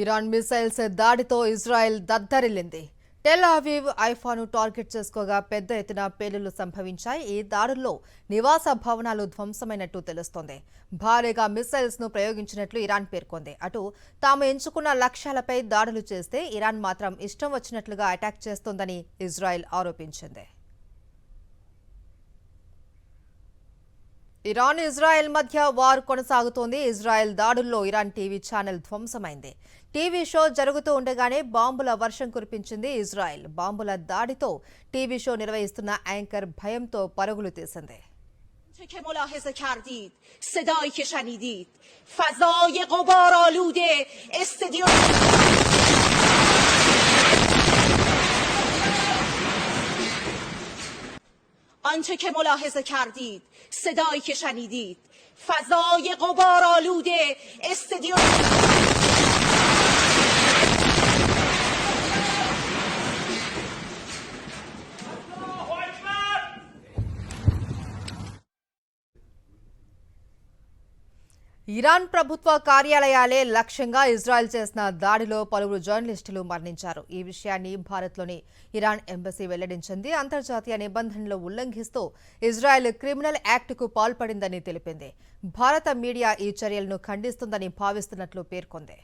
Iran missiles దాడితో Israel దద్దరిల్లింది. Tel Aviv ఐఫాను టార్గెట్ చేసుకోగా పెద్ద ఎత్తున పేలుళ్లు సంభవించాయి. ఈ దాడుల్లో నివాస భవనాలు ధ్వంసమైనట్టు తెలుస్తోంది. భారీగా మిసైల్స్ ను ప్రయోగించినట్లు ఇరాన్ పేర్కొంది. అటు తాము ఎంచుకున్న లక్ష్యాలపై దాడులు చేస్తే ఇరాన్ మాత్రం ఇష్టం వచ్చినట్లుగా అటాక్ చేస్తోందని ఇజ్రాయెల్ ఆరోపించింది. ఇరాన్ ఇజ్రాయెల్ మధ్య వార్ కొనసాగుతోంది. ఇజ్రాయెల్ దాడుల్లో ఇరాన్ టీవీ ఛానల్ ధ్వంసమైంది. టీవీ షో జరుగుతూ ఉండగానే బాంబుల వర్షం కురిపించింది ఇజ్రాయెల్. బాంబుల దాడితో టీవీ షో నిర్వహిస్తున్న యాంకర్ భయంతో పరుగులు తీసింది. که ملاحظه کردید صدایی که شنیدید فضای غبارآلوده استادیوم آنچه که ملاحظه کردید صدایی که شنیدید فضای غبارآلوده استادیوم ఇరాన్ ప్రభుత్వ కార్యాలయాలే లక్ష్యంగా ఇజ్రాయెల్ చేసిన దాడిలో పలువురు జర్నలిస్టులు మరణించారు. ఈ విషయాన్ని భారత్లోని ఇరాన్ ఎంబసీ వెల్లడించింది. అంతర్జాతీయ నిబంధనలు ఉల్లంఘిస్తూ ఇజ్రాయెల్ క్రిమినల్ యాక్ట్కు పాల్పడిందని తెలిపింది. భారత మీడియా ఈ చర్యలను ఖండిస్తుందని భావిస్తున్నట్లు పేర్కొంది.